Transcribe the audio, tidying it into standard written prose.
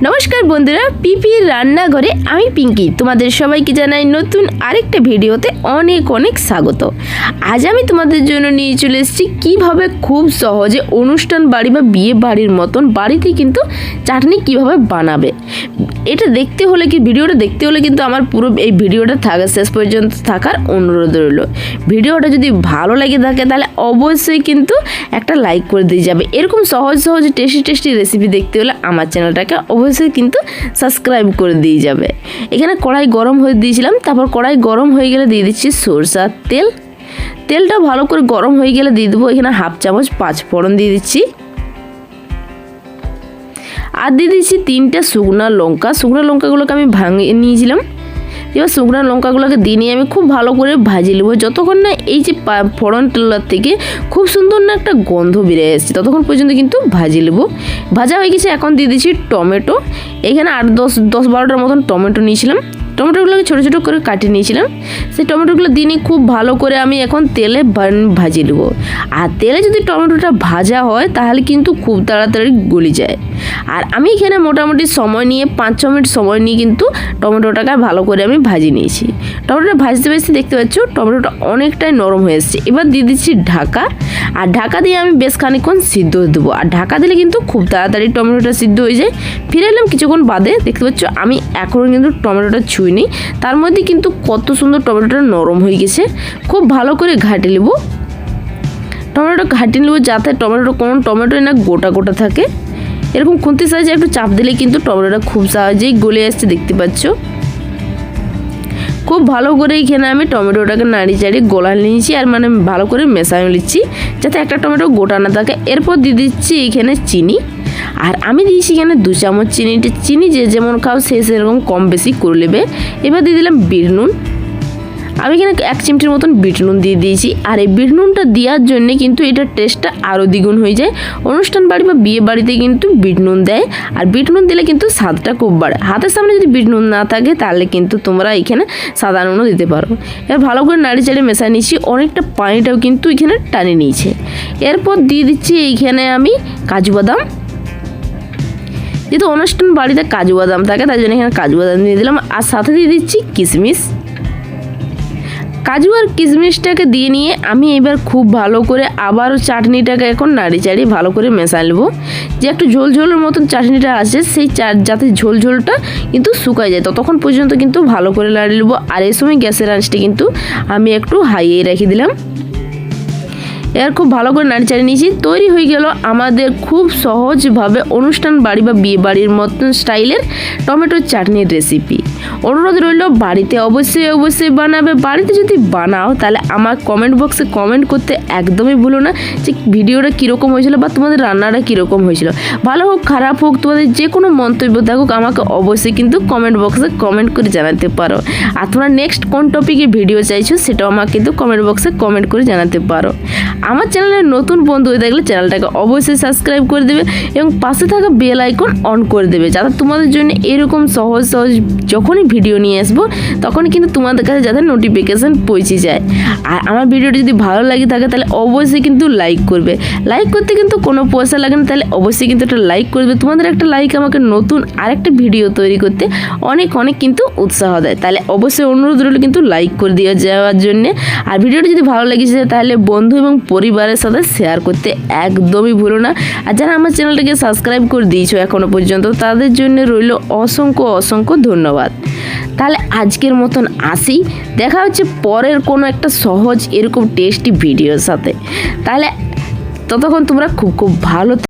নমস্কার বন্ধুরা, পিপির রান্নাঘরে আমি পিঙ্কি তোমাদের সবাইকে জানাই নতুন আরেকটা ভিডিওতে অনেক অনেক স্বাগত। আজ আমি তোমাদের জন্য নিয়ে চলে এসেছি কীভাবে খুব সহজে অনুষ্ঠান বাড়ি বা বিয়ে বাড়ির মতন বাড়িতে কিন্তু চাটনি কিভাবে বানাবে। এটা দেখতে হলে ভিডিওটা দেখতে হলে কিন্তু আমার পুরো এই ভিডিওটা শেষ পর্যন্ত থাকার অনুরোধ রইল। ভিডিওটা যদি ভালো লাগে থাকে তাহলে অবশ্যই কিন্তু একটা লাইক করে দিয়ে যাবে। এরকম সহজ সহজ টেস্টি রেসিপি দেখতে হলে আমার চ্যানেলটাকে অবশ্যই কিন্তু সাবস্ক্রাইব করে দিয়ে যাবে। এখানে কড়াই গরম হয়ে দিয়েছিলাম, তারপর কড়াই গরম হয়ে গেলে দিয়ে দিচ্ছি সরষার তেল। তেলটা ভালো করে গরম হয়ে গেলে দিয়ে দেবো এখানে 1/2 চামচ 5 ফোড়ন দিয়ে দিচ্ছি, আর দিয়ে দিচ্ছি 3টে শুকনো লঙ্কা। শুকনো লঙ্কাগুলোকে আমি ভাঙিয়ে নিয়েছিলাম। এবার শুকনো লঙ্কাগুলোকে দিয়ে নিয়ে আমি খুব ভালো করে ভাজি নেবো, যতক্ষণ না এই যে ফোড়ন তেলার থেকে খুব সুন্দর না একটা গন্ধ বেরিয়ে এসেছে ততক্ষণ পর্যন্ত কিন্তু ভাজি নেবো। ভাজা হয়ে গেছে, এখন দিয়ে দিচ্ছি টমেটো। এখানে 10-12টার মতন টমেটো নিয়েছিলাম। টমেটোগুলোকে ছোটো ছোটো করে কাটিয়ে নিয়েছিলাম। সেই টমেটোগুলো দিয়ে নিয়ে খুব ভালো করে আমি এখন তেলে ভাজি নেবো। আর তেলে যদি টমেটোটা ভাজা হয় তাহলে কিন্তু খুব তাড়াতাড়ি গলে যায়। আর আমি এখানে মোটামুটি সময় নিয়ে 5-6 মিনিট সময় নিয়ে কিন্তু টমেটোটাকে ভালো করে আমি ভাজি নিয়েছি। টমেটোটা ভাজতে ভাজতে দেখতে পাচ্ছ টমেটোটা অনেকটাই নরম হয়ে এসেছে। এবার দিয়ে দিচ্ছি ঢাকা, আর ঢাকা দিয়ে আমি বেশ খানিকক্ষণ সিদ্ধ হতে দেবো। আর ঢাকা দিলে কিন্তু খুব তাড়াতাড়ি টমেটোটা সিদ্ধ হয়ে যায়। ফিরে এলাম কিছুক্ষণ বাদে, দেখতে পাচ্ছ আমি এখনও কিন্তু টমেটোটা ছুঁইনি, তার মধ্যে কিন্তু কত সুন্দর টমেটোটা নরম হয়ে গেছে। খুব ভালো করে ঘাটে নেবো, টমেটোটা ঘাটিয়ে নেবো যাতে কোনো টমেটোই না গোটা গোটা থাকে। এরকম খুন্তির সাহায্যে একটু চাপ দিলে কিন্তু টমেটোটা খুব সহজেই গলে আসছে, দেখতে পাচ্ছ। খুব ভালো করে এখানে আমি টমেটোটাকে নাড়িয়ে চাড়িয়ে গলা নিয়েছি, আর ভালো করে মেশানো নিচ্ছি যাতে একটা টমেটো গোটা না থাকে। এরপর দিয়ে দিচ্ছি এখানে চিনি, আর আমি দিয়েছি এখানে 2 চামচ চিনি যে যেমন খাও সে সেরকম কম বেশি করে নেবে। এবার দিয়ে দিলাম বিট নুন। আমি এখানে 1 চিমটির মতন বিট নুন দিয়ে দিয়েছি। আর এই বিট নুনটা দেওয়ার জন্যে কিন্তু এটার টেস্টটা আরও দ্বিগুণ হয়ে যায়। অনুষ্ঠান বাড়ি বা বিয়ে বাড়িতে কিন্তু বিট নুন দেয়, আর বিট নুন দিলে কিন্তু স্বাদটা খুব বাড়ে। হাতের সামনে যদি বিট নুন না থাকে তাহলে কিন্তু তোমরা এখানে সাদা নুনও দিতে পারো। এবার ভালো করে নাড়ি চাড়িয়ে মেশায় নিয়েছি, অনেকটা পানিটাও কিন্তু এখানে টানে নিয়েছে। এরপর দিয়ে দিচ্ছি এইখানে আমি কাজু বাদাম। যেহেতু অনুষ্ঠান বাড়িতে কাজু বাদাম থাকে তাই জন্য এখানে কাজু বাদাম দিয়ে দিলাম, আর সাথে দিয়ে দিচ্ছি কিশমিশ। কাজু আর কিশমিশটাকে দিয়ে নিয়ে আমি এবার খুব ভালো করে আবারও চাটনিটাকে এখন নাড়ি চাড়িয়ে ভালো করে মেশা নেবো। যে একটু ঝোলের মতন চাটনিটা আছে সেই যাতে ঝোলটা কিন্তু শুকায় যায় ততক্ষণ পর্যন্ত কিন্তু ভালো করে নাড়িয়ে নেবো। আর এই সময় গ্যাসের আঁচটা কিন্তু আমি একটু হাইয়ে রেখে দিলাম। এর খুব ভালো করে নাড়ি চাড়িয়ে নিয়েছি। তৈরি হয়ে গেল আমাদের খুব সহজভাবে অনুষ্ঠান বাড়ি বা বিয়ে বাড়ির মতন স্টাইলের টমেটোর চাটনির রেসিপি। অনুরোধ রইল বাড়িতে অবশ্যই বানাবে। বাড়িতে যদি বানাও তাহলে আমার কমেন্ট বক্সে কমেন্ট করতে একদমই ভুলো না যে ভিডিওটা কীরকম হয়েছিল বা তোমাদের রান্নাটা কীরকম হয়েছিল। ভালো হোক খারাপ হোক তোমাদের যে কোনো মন্তব্য থাকুক আমাকে অবশ্যই কিন্তু কমেন্ট বক্সে কমেন্ট করে জানাতে পারো। আর তোমরা নেক্সট কোন টপিকে ভিডিও চাইছো সেটাও আমাকে কিন্তু কমেন্ট বক্সে কমেন্ট করে জানাতে পারো। আমার চ্যানেলের নতুন বন্ধু হয়ে থাকলে চ্যানেলটাকে অবশ্যই সাবস্ক্রাইব করে দেবে এবং পাশে থাকা বেল আইকন অন করে দেবে যাতে তোমাদের জন্য এরকম সহজ যখনই ভিডিও নিয়ে আসবো তখনই কিন্তু তোমাদের কাছে যাতে নোটিফিকেশান পৌঁছে যায়। আর আমার ভিডিওটি যদি ভালো লাগে থাকে তাহলে অবশ্যই কিন্তু লাইক করবে। লাইক করতে কিন্তু কোনো পয়সা লাগে না, তাহলে অবশ্যই কিন্তু একটা লাইক করবে। তোমাদের একটা লাইক আমাকে নতুন আরেকটা ভিডিও তৈরি করতে অনেক কিন্তু উৎসাহ দেয়। তাহলে অবশ্যই অনুরোধ রইল কিন্তু লাইক করে দিয়ে যাওয়ার জন্যে। আর ভিডিওটি যদি ভালো লেগেছে তাহলে বন্ধু এবং পরিবারের সাথে শেয়ার করতে একদমই ভুলো না। আর যারা আমার চ্যানেলটাকে সাবস্ক্রাইব করে দিয়েছো এখনও পর্যন্ত তাদের জন্য রইল অসংখ্য ধন্যবাদ। তাহলে আজকের মতন আসি, দেখা হচ্ছে পরের কোনো একটা সহজ এরকম টেস্টি ভিডিওর সাথে। তাহলে ততক্ষণ তোমরা খুব ভালো